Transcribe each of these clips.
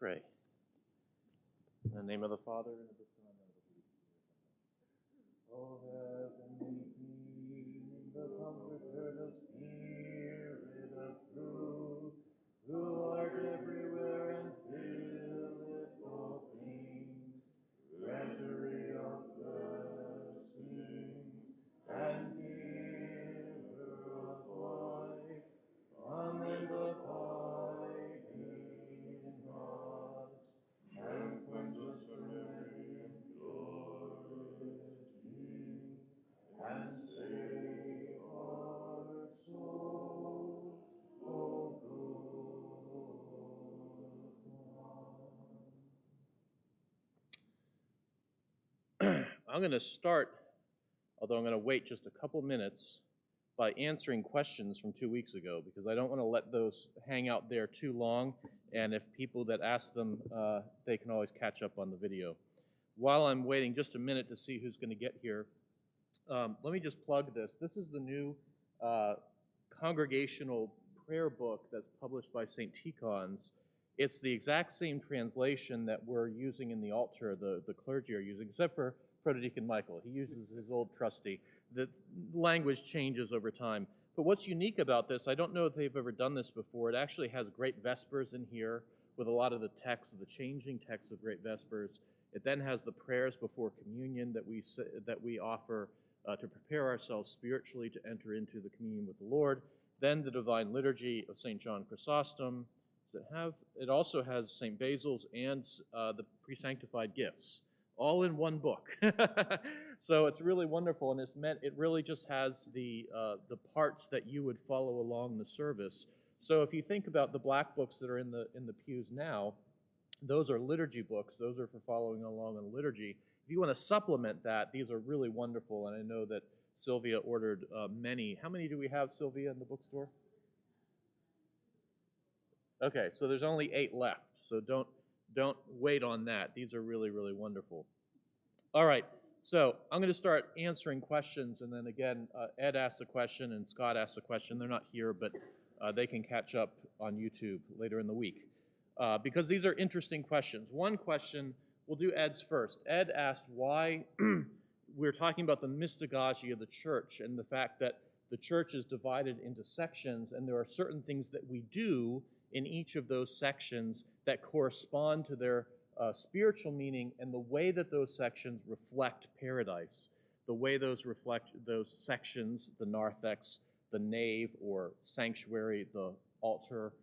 pray. In the name of the Father, and of the Son, and of the Holy Spirit. O heavenly King, the Comforter, the Spirit of truth, who art everywhere and filleth all things, treasury of blessing, and giver of life, come and abide in us, and cleanse us from every impurity, and save our souls, O good one. I'm going to start, although I'm going to wait just a couple minutes, by answering questions from 2 weeks ago, because I don't want to let those hang out there too long, and if people that ask them, they can always catch up on the video. While I'm waiting just a minute to see who's going to get here, let me just plug this. This is the new congregational prayer book that's published by St. Tikhon's. It's the exact same translation that we're using in the altar, the clergy are using, except for Protodeacon Michael. He uses his old trusty. The language changes over time. But what's unique about this, I don't know if they've ever done this before, it actually has Great Vespers in here with a lot of the text, the changing text of Great Vespers. It then has the prayers before communion that we offer to prepare ourselves spiritually to enter into the communion with the Lord. Then the Divine Liturgy of St. John Chrysostom. It also has St. Basil's and the Presanctified Gifts, all in one book. So it's really wonderful, and it really just has the parts that you would follow along the service. So if you think about the black books that are in the pews now, those are liturgy books. Those are for following along in liturgy. If you want to supplement that, these are really wonderful, and I know that Sylvia ordered many. How many do we have, Sylvia, in the bookstore? Okay, so there's only 8 left, so don't wait on that. These are really, really wonderful. All right, so I'm going to start answering questions, and then again, Ed asked a question and Scott asked a question. They're not here, but they can catch up on YouTube later in the week, because these are interesting questions. One question, we'll do Ed's first. Ed asked why we're talking about the mystagogy of the church and the fact that the church is divided into sections, and there are certain things that we do in each of those sections that correspond to their spiritual meaning and the way that those sections reflect paradise, the way those reflect those sections, the narthex, the nave or sanctuary, the altar,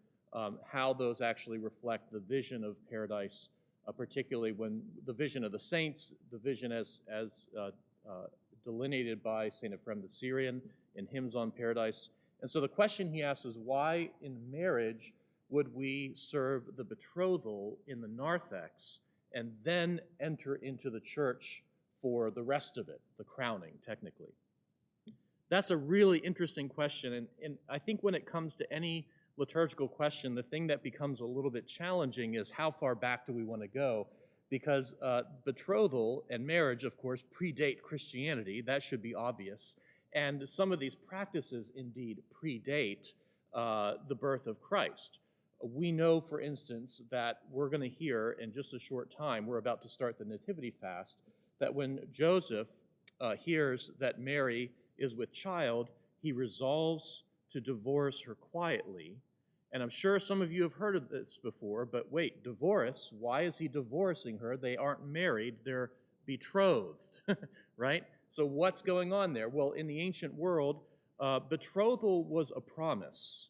how those actually reflect the vision of paradise, particularly when the vision of the saints, the vision as delineated by St. Ephrem the Syrian in Hymns on Paradise. And so the question he asks is, why in marriage would we serve the betrothal in the narthex and then enter into the church for the rest of it, the crowning, technically? That's a really interesting question, and I think when it comes to any liturgical question, the thing that becomes a little bit challenging is how far back do we want to go? Because betrothal and marriage, of course, predate Christianity. That should be obvious. And some of these practices indeed predate the birth of Christ. We know, for instance, that we're going to hear in just a short time, we're about to start the Nativity fast, that when Joseph hears that Mary is with child, he resolves to divorce her quietly. And I'm sure some of you have heard of this before, but wait, divorce, why is he divorcing her? They aren't married, they're betrothed, right? So what's going on there? Well, in the ancient world, betrothal was a promise.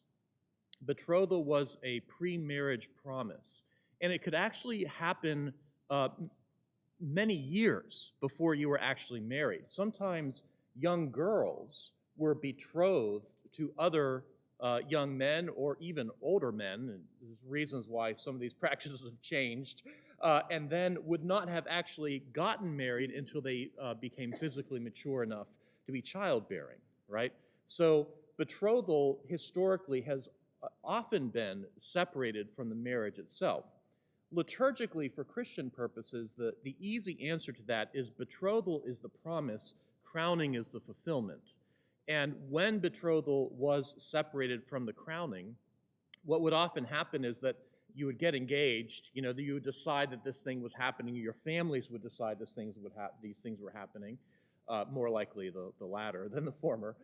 Betrothal was a pre-marriage promise, and it could actually happen many years before you were actually married. Sometimes young girls were betrothed to other young men or even older men, and there's reasons why some of these practices have changed, and then would not have actually gotten married until they became physically mature enough to be childbearing, right? So betrothal historically has often been separated from the marriage itself. Liturgically, for Christian purposes, the easy answer to that is betrothal is the promise, crowning is the fulfillment. And when betrothal was separated from the crowning, what would often happen is that would get engaged. You would decide that this thing was happening. Your families would decide these things were happening. More likely the latter than the former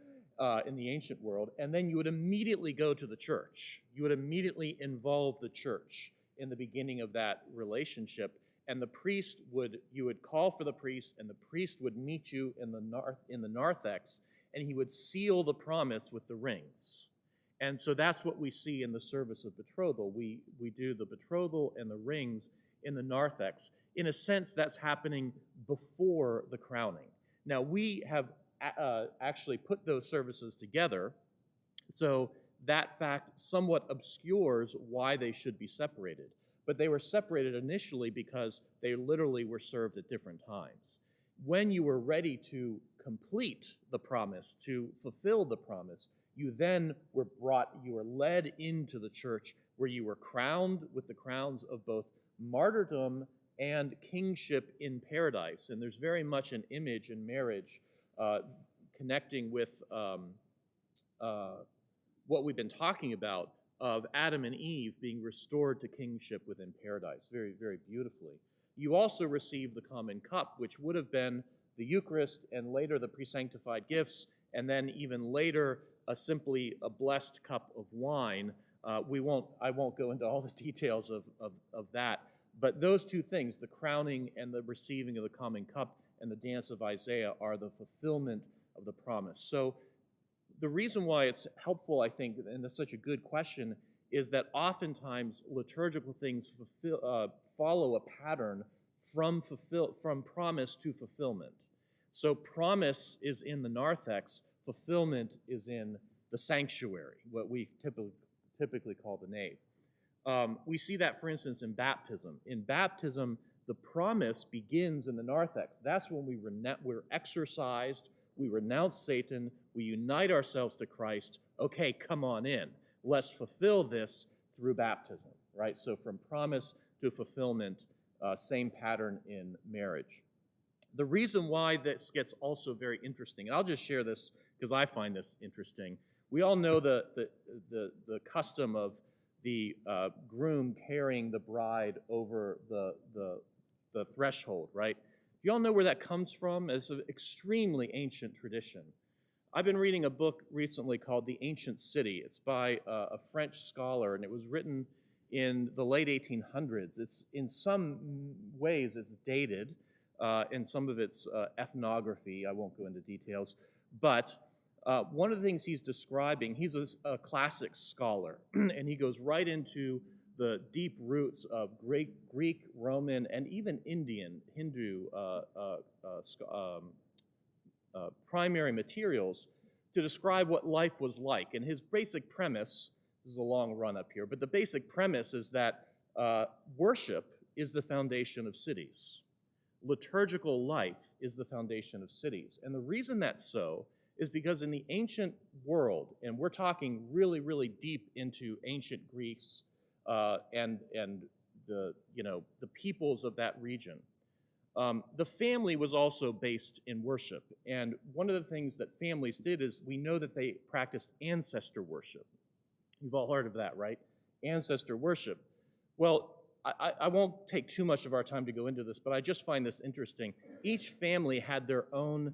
in the ancient world. And then you would immediately go to the church. You would immediately involve the church in the beginning of that relationship. And you would call for the priest, and the priest would meet you in the narthex, and he would seal the promise with the rings. And so that's what we see in the service of betrothal. We do the betrothal and the rings in the narthex. In a sense, that's happening before the crowning. Now, we have actually put those services together, so that fact somewhat obscures why they should be separated. But they were separated initially because they literally were served at different times. When you were ready to complete the promise, to fulfill the promise, you then were led into the church, where you were crowned with the crowns of both martyrdom and kingship in paradise. And there's very much an image in marriage connecting with what we've been talking about, of Adam and Eve being restored to kingship within paradise, very, very beautifully. You also receive the common cup, which would have been the Eucharist, and later the pre-sanctified gifts, and then even later simply a blessed cup of wine. I won't go into all the details of that, but those two things, the crowning and the receiving of the common cup and the dance of Isaiah, are the fulfillment of the promise. So the reason why it's helpful, I think, and that's such a good question, is that oftentimes liturgical things follow a pattern from promise to fulfillment. So promise is in the narthex, fulfillment is in the sanctuary, what we typically call the nave. We see that, for instance, in baptism. In baptism, the promise begins in the narthex. That's when we're exorcised, we renounce Satan, we unite ourselves to Christ. Okay, come on in. Let's fulfill this through baptism, right? So from promise to fulfillment, same pattern in marriage. The reason why this gets also very interesting, and I'll just share this because I find this interesting. We all know the custom of the groom carrying the bride over the threshold, right? Do you all know where that comes from? It's an extremely ancient tradition. I've been reading a book recently called The Ancient City. It's by a French scholar, and it was written in the late 1800s. It's, in some ways, it's dated in some of its ethnography. I won't go into details. But one of the things he's describing, he's a classics scholar, and he goes right into the deep roots of Greek, Roman, and even Indian, Hindu primary materials to describe what life was like. And his basic premise, this is a long run up here, but the basic premise is that worship is the foundation of cities. Liturgical life is the foundation of cities. And the reason that's so is because in the ancient world, and we're talking really, really deep into ancient Greece, and the peoples of that region. The family was also based in worship, and one of the things that families did is we know that they practiced ancestor worship. You've all heard of that, right? Ancestor worship. Well, I won't take too much of our time to go into this, but I just find this interesting. Each family had their own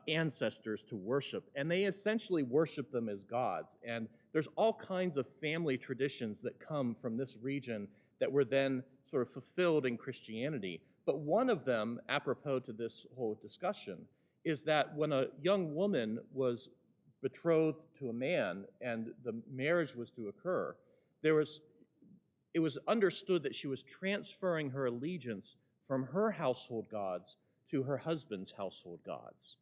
ancestors to worship, and they essentially worshiped them as gods. And there's all kinds of family traditions that come from this region that were then sort of fulfilled in Christianity. But one of them, apropos to this whole discussion, is that when a young woman was betrothed to a man and the marriage was to occur, it was understood that she was transferring her allegiance from her household gods to her husband's household gods.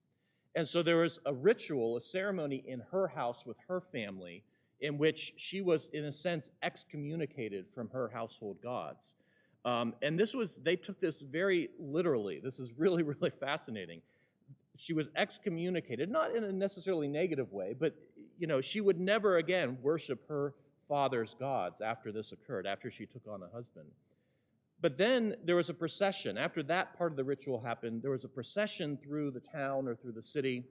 And so there was a ritual, a ceremony in her house with her family in which she was, in a sense, excommunicated from her household gods. And they took this very literally. This is really, really fascinating. She was excommunicated, not in a necessarily negative way, but, she would never again worship her father's gods after this occurred, after she took on a husband. But then there was a procession. After that part of the ritual happened, there was a procession through the town or through the city,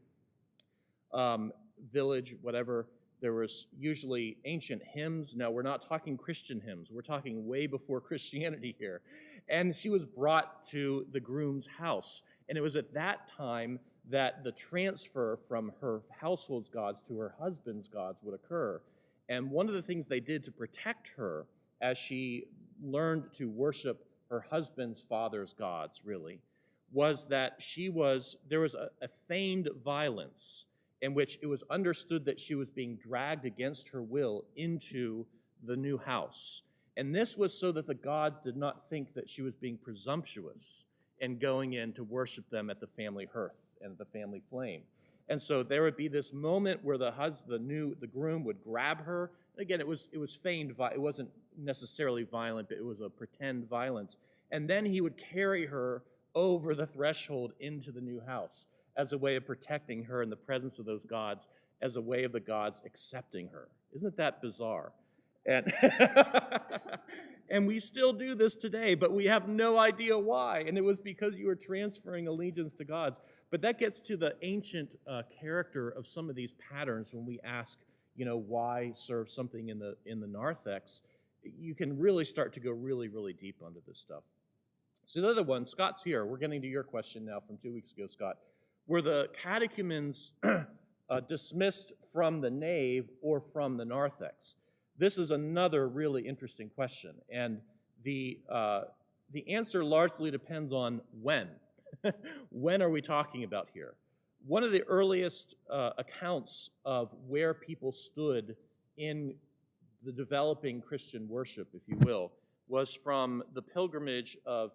village, whatever, There was usually ancient hymns. Now, we're not talking Christian hymns. We're talking way before Christianity here. And she was brought to the groom's house. And it was at that time that the transfer from her household's gods to her husband's gods would occur. And one of the things they did to protect her as she learned to worship her husband's father's gods, really, was that there was a feigned violence in which it was understood that she was being dragged against her will into the new house. And this was so that the gods did not think that she was being presumptuous and going in to worship them at the family hearth and the family flame. And so there would be this moment where the groom would grab her. Again, it was feigned. It wasn't necessarily violent, but it was a pretend violence. And then he would carry her over the threshold into the new house as a way of protecting her in the presence of those gods, as a way of the gods accepting her. Isn't that bizarre? And and we still do this today, but we have no idea why. And it was because you were transferring allegiance to gods. But that gets to the ancient character of some of these patterns when we ask, why serve something in the narthex. You can really start to go really, really deep onto this stuff. So the other one, Scott's here. We're getting to your question now from 2 weeks ago, Scott. Were the catechumens dismissed from the nave or from the narthex? This is another really interesting question, and the answer largely depends on when. When are we talking about here? One of the earliest accounts of where people stood in the developing Christian worship, if you will, was from the pilgrimage of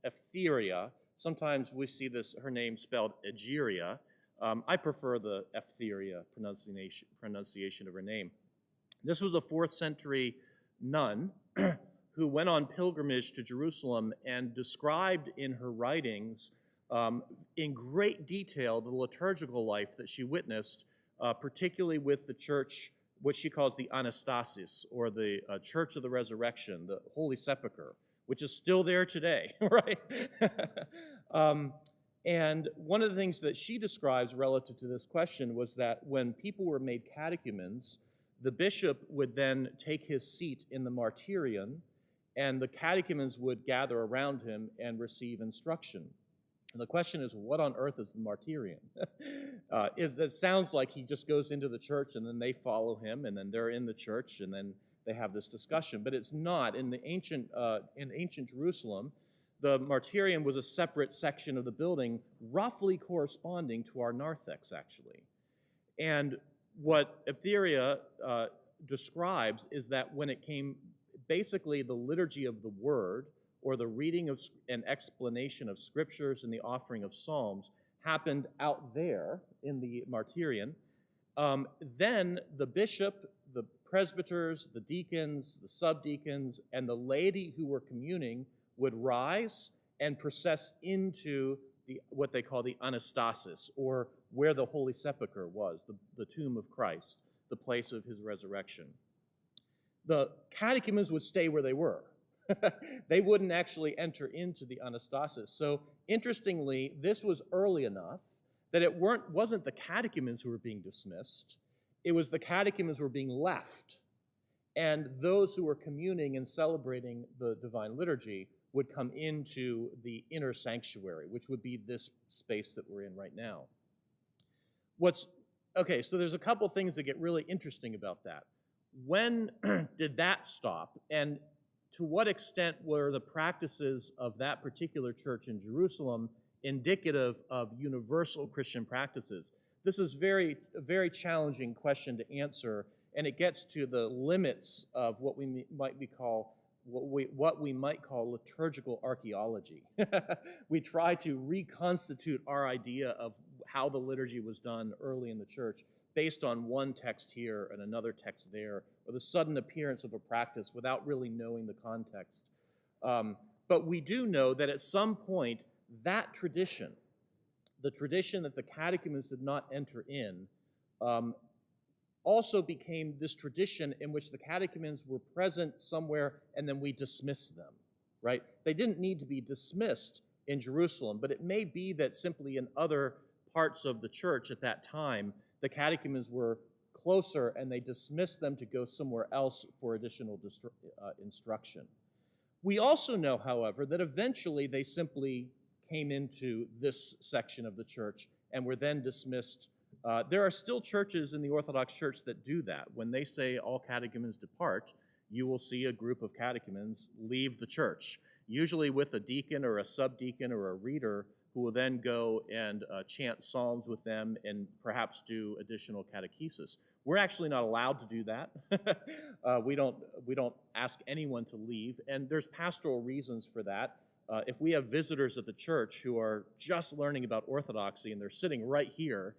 Ephtheria. Sometimes we see her name spelled Egeria. I prefer the Ephtheria pronunciation of her name. This was a 4th century nun who went on pilgrimage to Jerusalem and described in her writings in great detail the liturgical life that she witnessed, particularly with the church, what she calls the Anastasis, or the Church of the Resurrection, the Holy Sepulchre, which is still there today, right? And one of the things that she describes relative to this question was that when people were made catechumens, the bishop would then take his seat in the martyrion, and the catechumens would gather around him and receive instruction. And the question is, what on earth is the martyrion? It sounds like he just goes into the church and then they follow him, and then they're in the church, and then they have this discussion. But it's not. In ancient Jerusalem, the martyrion was a separate section of the building, roughly corresponding to our narthex, actually. And what Ephtheria describes is that when it came, basically the liturgy of the word, or the reading of and explanation of scriptures and the offering of psalms, happened out there in the martyrion. Then the bishop, the presbyters, the deacons, the subdeacons, and the laity who were communing would rise and process into what they call the Anastasis, or where the Holy Sepulchre was, the tomb of Christ, the place of his resurrection. The catechumens would stay where they were. They wouldn't actually enter into the Anastasis. So interestingly, this was early enough that it wasn't the catechumens who were being dismissed. It was the catechumens who were being left. And those who were communing and celebrating the divine liturgy would come into the inner sanctuary, which would be this space that we're in right now. So there's a couple things that get really interesting about that. When did that stop? And to what extent were the practices of that particular church in Jerusalem indicative of universal Christian practices? This is a very challenging question to answer, and it gets to the limits of what we might call liturgical archaeology. We try to reconstitute our idea of how the liturgy was done early in the church based on one text here and another text there, or the sudden appearance of a practice without really knowing the context. But we do know that at some point, that tradition, the tradition that the catechumens did not enter in, also became this tradition in which the catechumens were present somewhere and then we dismissed them, right? They didn't need to be dismissed in Jerusalem, but it may be that simply in other parts of the church at that time, the catechumens were closer, and they dismissed them to go somewhere else for additional instruction. We also know, however, that eventually they simply came into this section of the church and were then dismissed. There are still churches in the Orthodox Church that do that. When they say all catechumens depart, you will see a group of catechumens leave the church, usually with a deacon or a subdeacon or a reader who will then go and chant psalms with them and perhaps do additional catechesis. We're actually not allowed to do that. We don't ask anyone to leave, and there's pastoral reasons for that. If we have visitors at the church who are just learning about Orthodoxy and they're sitting right here,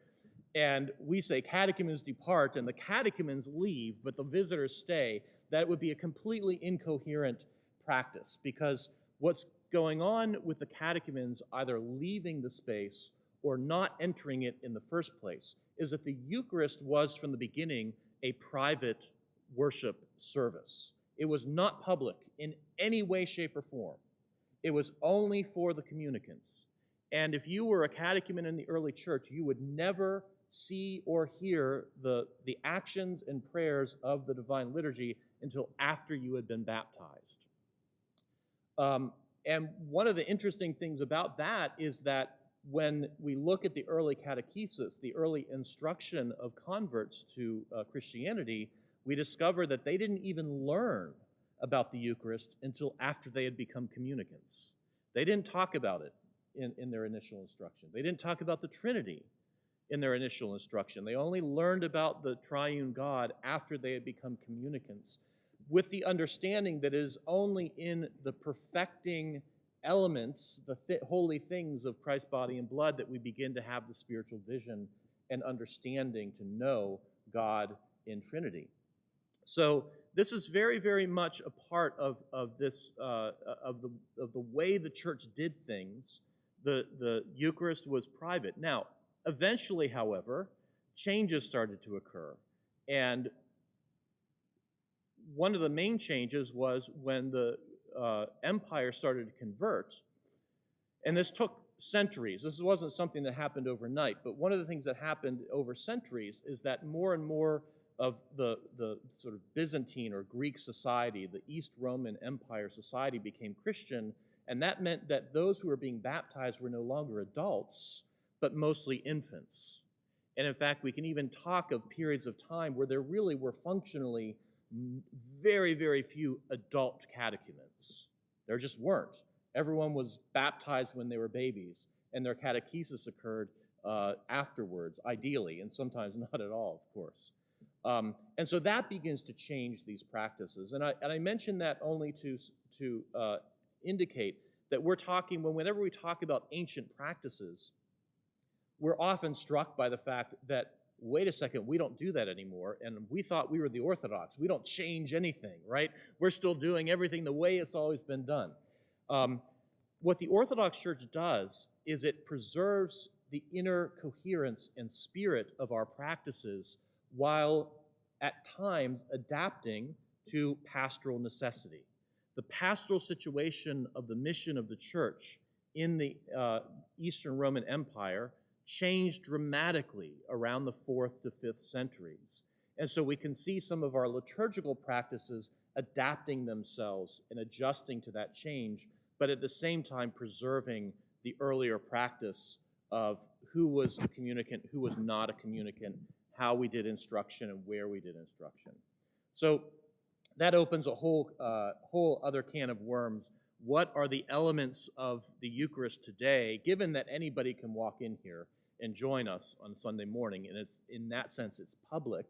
and we say catechumens depart and the catechumens leave, but the visitors stay, that would be a completely incoherent practice, because what's going on with the catechumens either leaving the space or not entering it in the first place is that the Eucharist was from the beginning a private worship service. It was not public in any way, shape, or form. It was only for the communicants. And if you were a catechumen in the early church, you would never see or hear the actions and prayers of the Divine Liturgy until after you had been baptized. And one of the interesting things about that is that when we look at the early catechesis, the early instruction of converts to Christianity, we discover that they didn't even learn about the Eucharist until after they had become communicants. They didn't talk about it in their initial instruction. They didn't talk about the Trinity in their initial instruction. They only learned about the triune God after they had become communicants, with the understanding that it is only in the perfecting elements, the holy things of Christ's body and blood, that we begin to have the spiritual vision and understanding to know God in Trinity. So this is very, very much a part of the way the church did things. The Eucharist was private. Now, eventually, however, changes started to occur, and one of the main changes was when the empire started to convert, and this took centuries. This wasn't something that happened overnight, but one of the things that happened over centuries is that more and more of the sort of Byzantine or Greek society, the East Roman Empire society, became Christian, and that meant that those who were being baptized were no longer adults, but mostly infants. And in fact, we can even talk of periods of time where there really were functionally very, very few adult catechumens. There just weren't. Everyone was baptized when they were babies, and their catechesis occurred afterwards, ideally, and sometimes not at all, of course. And so that begins to change these practices. And I mention that only to indicate that we're talking, whenever we talk about ancient practices, we're often struck by the fact that, wait a second, we don't do that anymore, and we thought we were the Orthodox. We don't change anything, right? We're still doing everything the way it's always been done. What the Orthodox Church does is it preserves the inner coherence and spirit of our practices while at times adapting to pastoral necessity. The pastoral situation of the mission of the church in the Eastern Roman Empire changed dramatically around the 4th to 5th centuries. And so we can see some of our liturgical practices adapting themselves and adjusting to that change, but at the same time preserving the earlier practice of who was a communicant, who was not a communicant, how we did instruction, and where we did instruction. So that opens a whole other can of worms. What are the elements of the Eucharist today, given that anybody can walk in here and join us on Sunday morning, and it's, in that sense, it's public?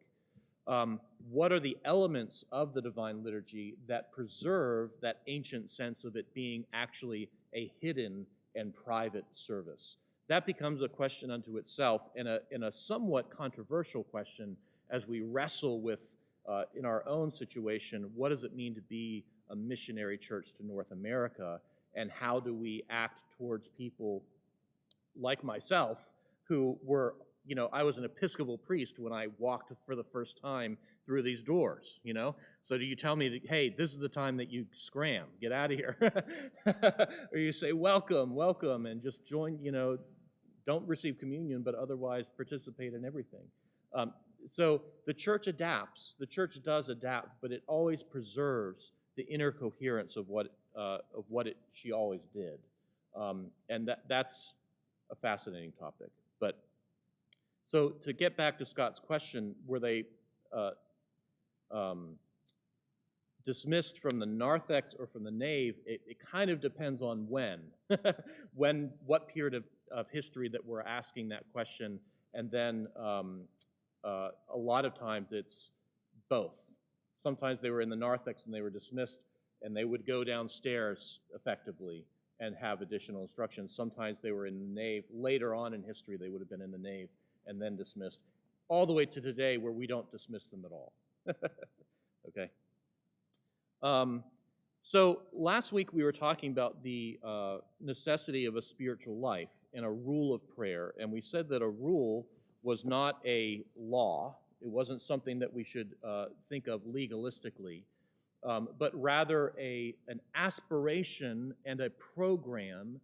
What are the elements of the Divine Liturgy that preserve that ancient sense of it being actually a hidden and private service? That becomes a question unto itself, and a somewhat controversial question as we wrestle with, in our own situation, what does it mean to be a missionary church to North America, and how do we act towards people like myself who were, I was an Episcopal priest when I walked for the first time through these doors, So do you tell me, hey, this is the time that you scram, get out of here? Or you say, welcome, welcome, and just join, don't receive communion, but otherwise participate in everything. So the church adapts. The church does adapt, but it always preserves the inner coherence of what she always did, and that's a fascinating topic. But so to get back to Scott's question, were they dismissed from the narthex or from the nave? It kind of depends on when, what period of history that we're asking that question, and then a lot of times it's both. Sometimes they were in the narthex and they were dismissed, and they would go downstairs effectively and have additional instructions. Sometimes they were in the nave. Later on in history, they would have been in the nave and then dismissed, all the way to today where we don't dismiss them at all. Okay. So last week we were talking about the necessity of a spiritual life and a rule of prayer, and we said that a rule was not a law. It wasn't something that we should think of legalistically, but rather an aspiration and a program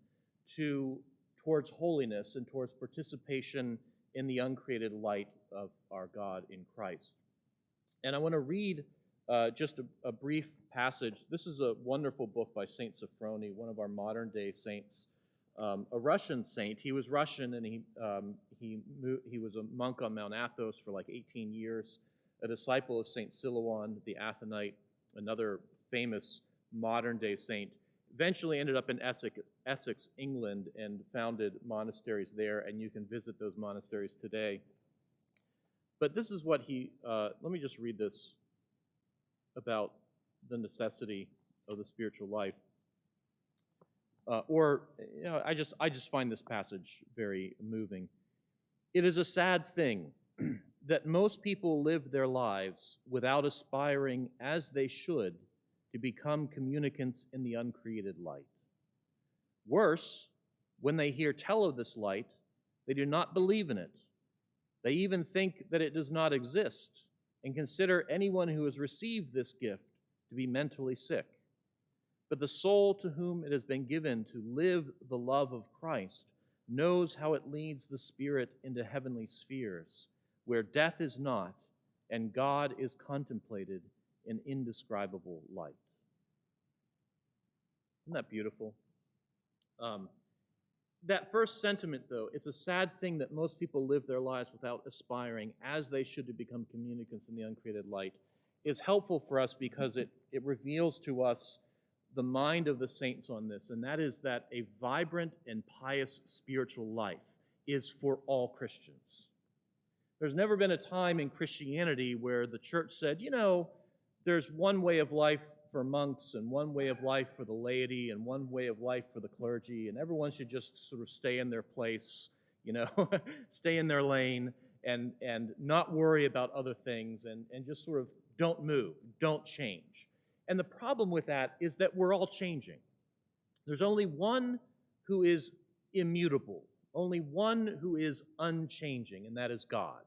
towards holiness and towards participation in the uncreated light of our God in Christ. And I want to read just a brief passage. This is a wonderful book by Saint Sophrony, one of our modern-day saints, a Russian saint. He was Russian, and he was a monk on Mount Athos for like 18 years, a disciple of Saint Silouan the Athonite, another famous modern-day saint. Eventually ended up in Essex, England, and founded monasteries there, and you can visit those monasteries today. But this is what let me just read this about the necessity of the spiritual life. I just find this passage very moving. It is a sad thing that most people live their lives without aspiring as they should to become communicants in the uncreated light. Worse, when they hear tell of this light, they do not believe in it. They even think that it does not exist and consider anyone who has received this gift to be mentally sick. But the soul to whom it has been given to live the love of Christ knows how it leads the spirit into heavenly spheres, where death is not and God is contemplated in indescribable light. Isn't that beautiful? That first sentiment, though, it's a sad thing that most people live their lives without aspiring as they should to become communicants in the uncreated light, is helpful for us because it reveals to us the mind of the saints on this, and that is that a vibrant and pious spiritual life is for all Christians. There's never been a time in Christianity where the church said, there's one way of life for monks and one way of life for the laity and one way of life for the clergy, and everyone should just sort of stay in their place, stay in their lane and not worry about other things and just sort of don't move, don't change. And the problem with that is that we're all changing. There's only one who is immutable, only one who is unchanging, and that is God.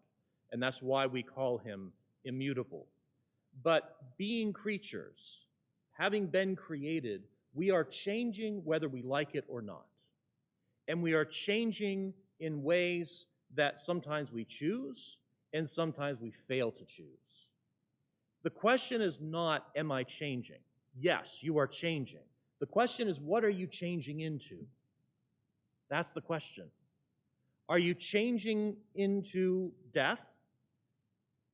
And that's why we call him immutable. But being creatures, having been created, we are changing whether we like it or not. And we are changing in ways that sometimes we choose and sometimes we fail to choose. The question is not, am I changing? Yes, you are changing. The question is, what are you changing into? That's the question. Are you changing into death?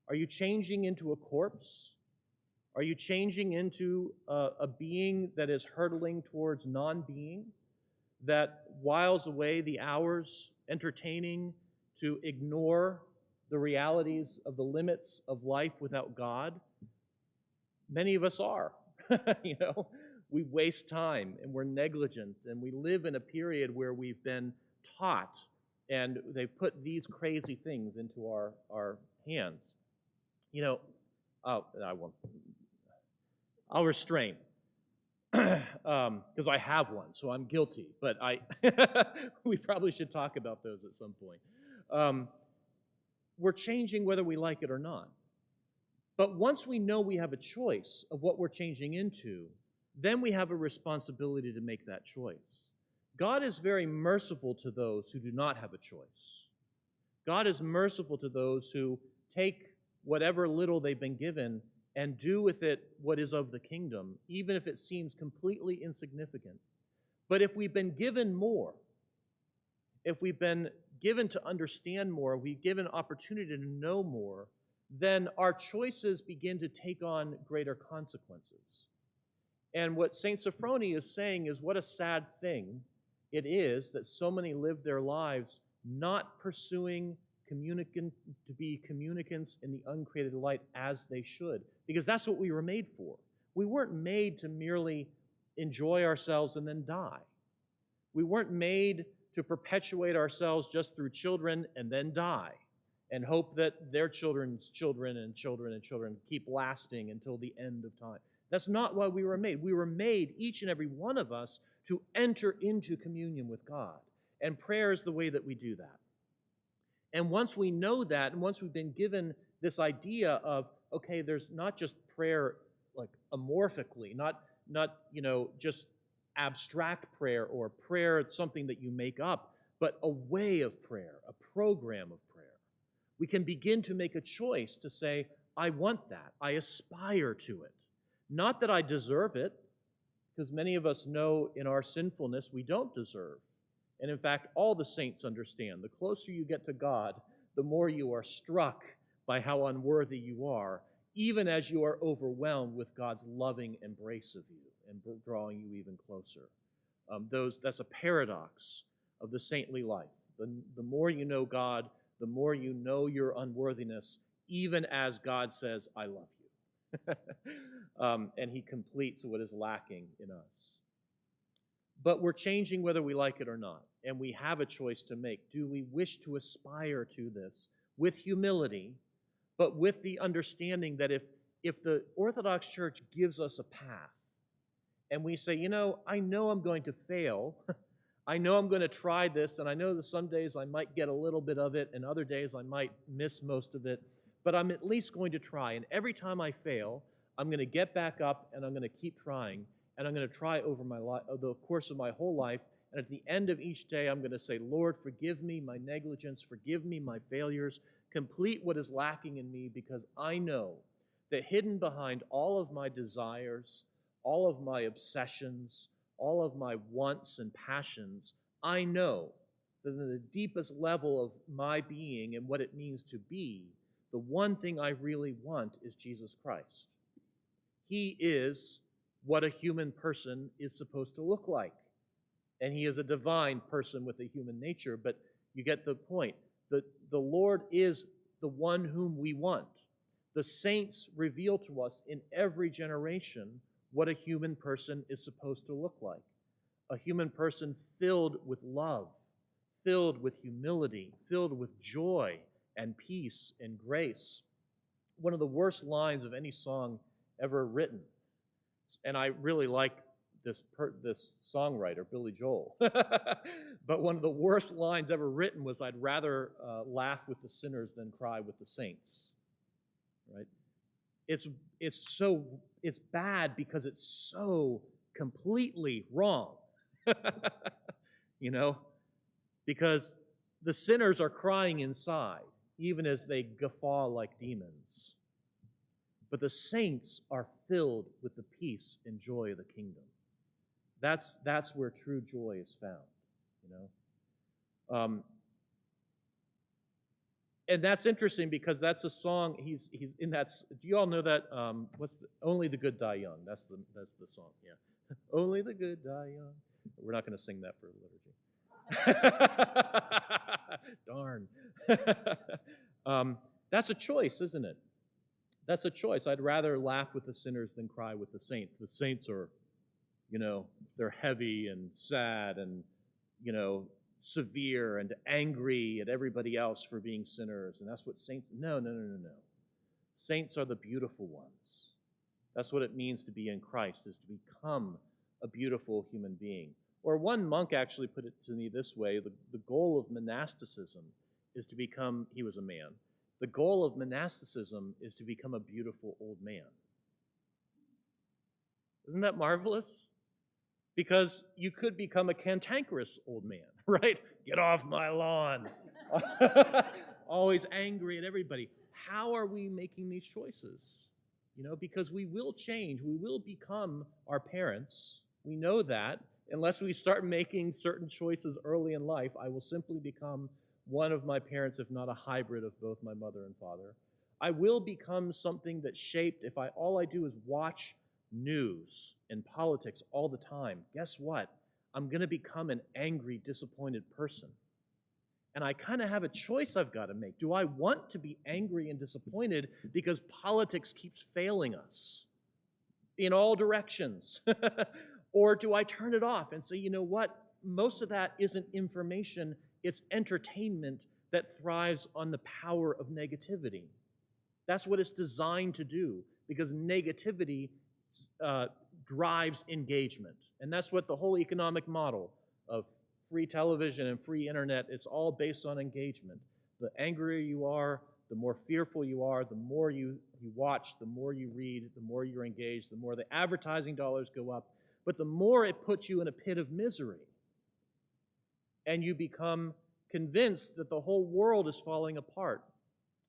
Are you changing into a corpse? Are you changing into a being that is hurtling towards non-being, that whiles away the hours entertaining to ignore the realities of the limits of life without God? Many of us are. We waste time and we're negligent, and we live in a period where we've been taught and they put these crazy things into our hands. I won't. I'll restrain because I have one, so I'm guilty. But we probably should talk about those at some point. We're changing whether we like it or not. But once we know we have a choice of what we're changing into, then we have a responsibility to make that choice. God is very merciful to those who do not have a choice. God is merciful to those who take whatever little they've been given and do with it what is of the kingdom, even if it seems completely insignificant. But if we've been given more, if we've been given to understand more, we've given opportunity to know more, then our choices begin to take on greater consequences. And what St. Sophrony is saying is what a sad thing it is that so many live their lives not pursuing to be communicants in the uncreated light as they should, because that's what we were made for. We weren't made to merely enjoy ourselves and then die. We weren't made to perpetuate ourselves just through children and then die and hope that their children's children and children and children keep lasting until the end of time. That's not why we were made. We were made, each and every one of us, to enter into communion with God. And prayer is the way that we do that. And once we know that, and once we've been given this idea of, okay, there's not just prayer like amorphically, not just abstract prayer or prayer, it's something that you make up, but a way of prayer, a program of prayer. We can begin to make a choice to say, I want that. I aspire to it. Not that I deserve it, because many of us know in our sinfulness we don't deserve. And in fact, all the saints understand. The closer you get to God, the more you are struck by how unworthy you are, even as you are overwhelmed with God's loving embrace of you and drawing you even closer. That's a paradox of the saintly life. The more you know God, the more you know your unworthiness, even as God says, I love you. And he completes what is lacking in us. But we're changing whether we like it or not, and we have a choice to make. Do we wish to aspire to this with humility, but with the understanding that if the Orthodox Church gives us a path, and we say, I know I'm going to fail, I know I'm going to try this, and I know that some days I might get a little bit of it, and other days I might miss most of it, but I'm at least going to try, and every time I fail, I'm going to get back up, and I'm going to keep trying, and I'm going to try over the course of my whole life, and at the end of each day, I'm going to say, Lord, forgive me my negligence, forgive me my failures, complete what is lacking in me, because I know that hidden behind all of my desires, all of my obsessions, all of my wants and passions, I know that in the deepest level of my being and what it means to be, the one thing I really want is Jesus Christ. He is what a human person is supposed to look like. And he is a divine person with a human nature, but you get the point. The Lord is the one whom we want. The saints reveal to us in every generation what a human person is supposed to look like. A human person filled with love, filled with humility, filled with joy and peace and grace. One of the worst lines of any song ever written, and I really like this songwriter, Billy Joel, but one of the worst lines ever written was, I'd rather laugh with the sinners than cry with the saints. Right? It's bad because it's so completely wrong. Because the sinners are crying inside, even as they guffaw like demons. But the saints are filled with the peace and joy of the kingdom. That's where true joy is found, And that's interesting because that's a song he's in that. Do you all know that? Only the Good Die Young? That's the song. Yeah, Only the Good Die Young. We're not going to sing that for liturgy. Darn. That's a choice, isn't it? That's a choice. I'd rather laugh with the sinners than cry with the saints. The saints are, they're heavy and sad and, severe and angry at everybody else for being sinners. And that's what saints, no. Saints are the beautiful ones. That's what it means to be in Christ, is to become a beautiful human being. Or one monk actually put it to me this way, the goal of monasticism is to become, he was a man, the goal of monasticism is to become a beautiful old man. Isn't that marvelous? Because you could become a cantankerous old man, right? Get off my lawn. Always angry at everybody. how are we making these choices? Because we will change. We will become our parents. We know that. Unless we start making certain choices early in life, I will simply become one of my parents, if not a hybrid of both my mother and father. I will become something that's shaped if all I do is watch news and politics all the time. Guess what? I'm going to become an angry, disappointed person. And I kind of have a choice I've got to make. Do I want to be angry and disappointed because politics keeps failing us in all directions? Or do I turn it off and say, you know what? Most of that isn't information. It's entertainment that thrives on the power of negativity. That's what it's designed to do, because negativity drives engagement. And that's what the whole economic model of free television and free internet, it's all based on engagement. The angrier you are, the more fearful you are, the more you watch, the more you read, the more you're engaged, the more the advertising dollars go up, but the more it puts you in a pit of misery. And you become convinced that the whole world is falling apart.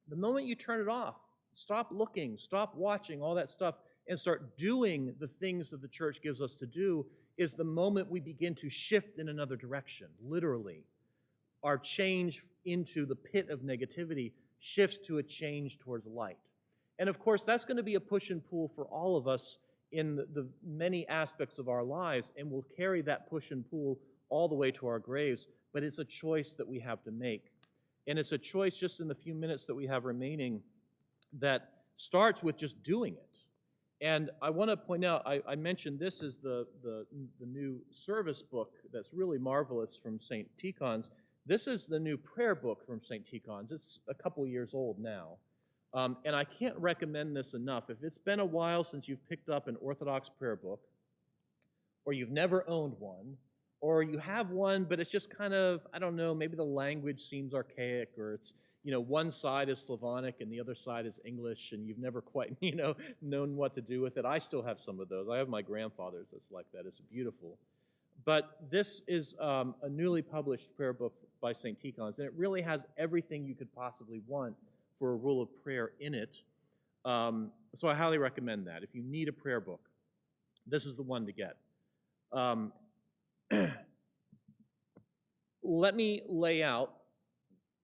The moment you turn it off, stop looking, stop watching, all that stuff, and start doing the things that the church gives us to do, is the moment we begin to shift in another direction, literally. Our change into the pit of negativity shifts to a change towards light. And of course, that's going to be a push and pull for all of us in the many aspects of our lives, and we'll carry that push and pull all the way to our graves, but it's a choice that we have to make. And it's a choice, just in the few minutes that we have remaining, that starts with just doing it. And I want to point out, I mentioned this is the new service book that's really marvelous from St. Tikhon's. This is the new prayer book from St. Tikhon's. It's a couple years old now. And I can't recommend this enough. If it's been a while since you've picked up an Orthodox prayer book, or you've never owned one, or you have one, but it's just kind of, I don't know, maybe the language seems archaic, or it's, one side is Slavonic and the other side is English, and you've never quite, known what to do with it. I still have some of those. I have my grandfather's that's like that. It's beautiful. But this is a newly published prayer book by St. Tikhon's, and it really has everything you could possibly want for a rule of prayer in it. So I highly recommend that. If you need a prayer book, this is the one to get. Let me lay out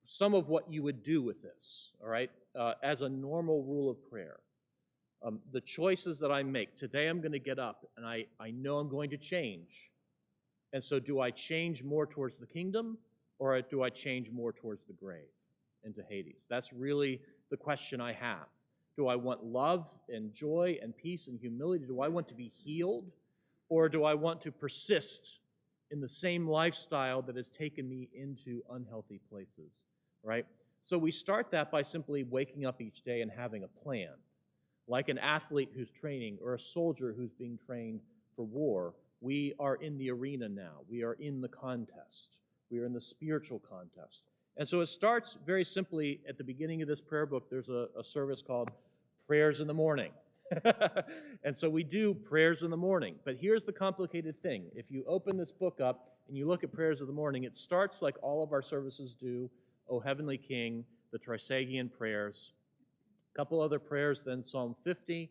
some of what you would do with this, all right, as a normal rule of prayer. The choices that I make. Today I'm going to get up, and I know I'm going to change. And so do I change more towards the kingdom, or do I change more towards the grave, into Hades? That's really the question I have. Do I want love and joy and peace and humility? Do I want to be healed, or do I want to persist in the same lifestyle that has taken me into unhealthy places, right? So we start that by simply waking up each day and having a plan. Like an athlete who's training, or a soldier who's being trained for war, we are in the arena now. We are in the contest. We are in the spiritual contest. And so it starts very simply at the beginning of this prayer book. There's a service called Prayers in the Morning. And so we do prayers in the morning. But here's the complicated thing. If you open this book up and you look at prayers of the morning, it starts like all of our services do, O Heavenly King, the Trisagion prayers, a couple other prayers, then Psalm 50,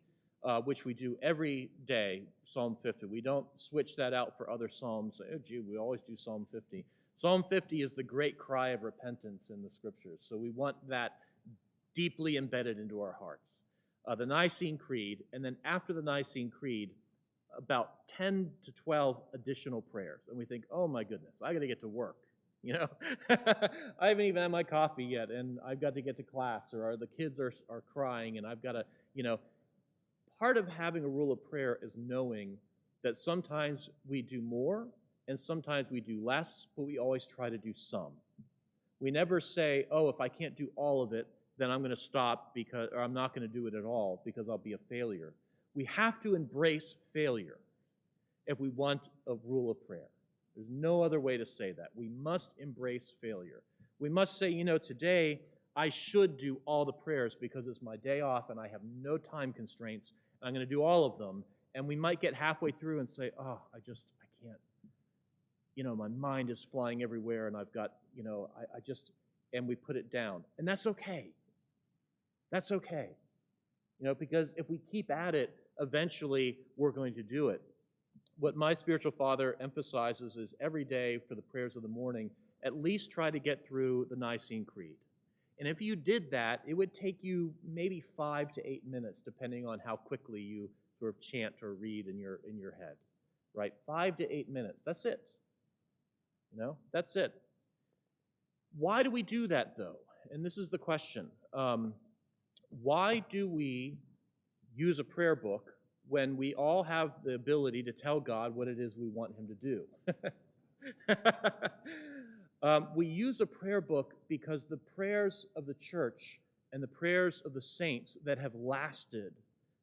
which we do every day, Psalm 50. We don't switch that out for other psalms. Oh, gee, we always do Psalm 50. Psalm 50 is the great cry of repentance in the scriptures. So we want that deeply embedded into our hearts. The Nicene Creed, and then after the Nicene Creed, about 10 to 12 additional prayers. And we think, oh my goodness, I got to get to work. I haven't even had my coffee yet, and I've got to get to class, or the kids are crying, and I've got to, part of having a rule of prayer is knowing that sometimes we do more, and sometimes we do less, but we always try to do some. We never say, oh, if I can't do all of it, then I'm going to stop or I'm not going to do it at all because I'll be a failure. We have to embrace failure if we want a rule of prayer. There's no other way to say that. We must embrace failure. We must say, today I should do all the prayers because it's my day off and I have no time constraints. I'm going to do all of them. And we might get halfway through and say, oh, I can't. My mind is flying everywhere and I've got, and we put it down. And that's okay. That's okay. Because if we keep at it, eventually we're going to do it. What my spiritual father emphasizes is every day for the prayers of the morning, at least try to get through the Nicene Creed. And if you did that, it would take you maybe 5 to 8 minutes, depending on how quickly you sort of chant or read in your head, right? 5 to 8 minutes. That's it. That's it. Why do we do that, though? And this is the question. Why do we use a prayer book when we all have the ability to tell God what it is we want him to do? We use a prayer book because the prayers of the church and the prayers of the saints that have lasted,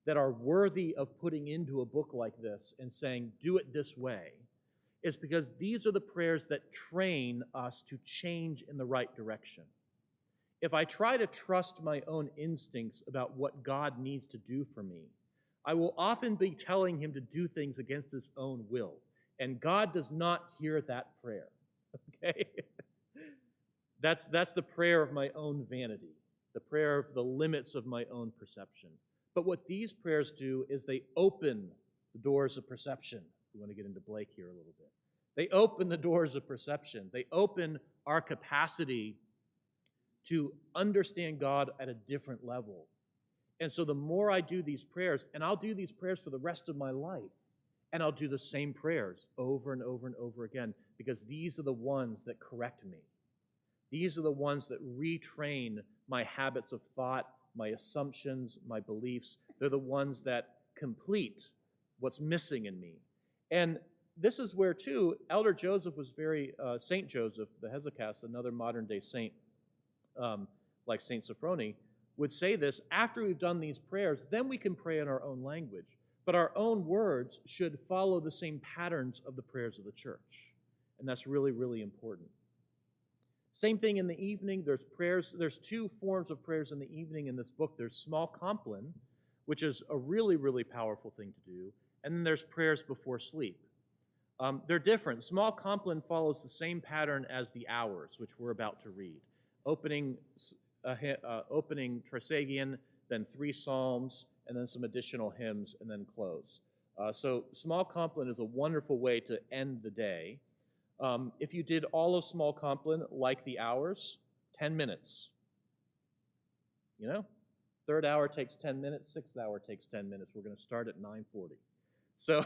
that are worthy of putting into a book like this and saying, do it this way, is because these are the prayers that train us to change in the right direction. If I try to trust my own instincts about what God needs to do for me, I will often be telling him to do things against his own will. And God does not hear that prayer. Okay? That's the prayer of my own vanity, the prayer of the limits of my own perception. But what these prayers do is they open the doors of perception. We want to get into Blake here a little bit. They open the doors of perception. They open our capacity to understand God at a different level. And so the more I do these prayers, and I'll do these prayers for the rest of my life, and I'll do the same prayers over and over and over again, because these are the ones that correct me. These are the ones that retrain my habits of thought, my assumptions, my beliefs. They're the ones that complete what's missing in me. And this is where, too, Elder Joseph was Saint Joseph, the Hesychast, another modern-day saint, like Saint Sophrony, would say this: after we've done these prayers, then we can pray in our own language. But our own words should follow the same patterns of the prayers of the church. And that's really, really important. Same thing in the evening. There's prayers. There's 2 forms of prayers in the evening in this book. There's small compline, which is a really, really powerful thing to do. And then there's prayers before sleep. They're different. Small compline follows the same pattern as the hours, which we're about to read. Opening Trisagion, then 3 psalms, and then some additional hymns, and then close. So small compline is a wonderful way to end the day. If you did all of small compline like the hours, 10 minutes. Third hour takes 10 minutes, 6th hour takes 10 minutes. We're going to start at 9:40. So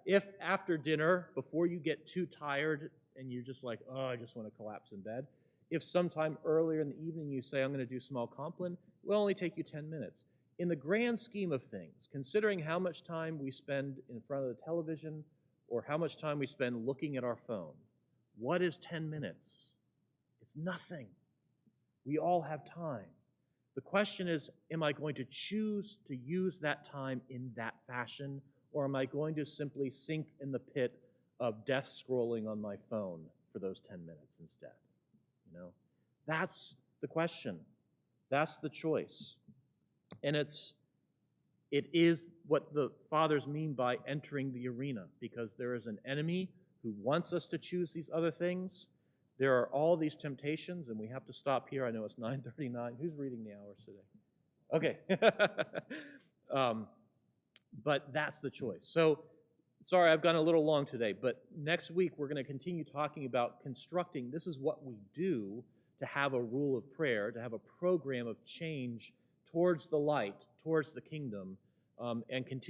if after dinner, before you get too tired and you're just like, oh, I just want to collapse in bed, if sometime earlier in the evening you say, I'm going to do small compline, it will only take you 10 minutes. In the grand scheme of things, considering how much time we spend in front of the television or how much time we spend looking at our phone, what is 10 minutes? It's nothing. We all have time. The question is, am I going to choose to use that time in that fashion, or am I going to simply sink in the pit of death scrolling on my phone for those 10 minutes instead? That's the question. That's the choice. And it is what the fathers mean by entering the arena, because there is an enemy who wants us to choose these other things. There are all these temptations, and we have to stop here. I know it's 9:39. Who's reading the hours today? Okay. But that's the choice. So, sorry, I've gone a little long today, but next week we're going to continue talking about constructing. This is what we do to have a rule of prayer, to have a program of change towards the light, towards the kingdom, and continue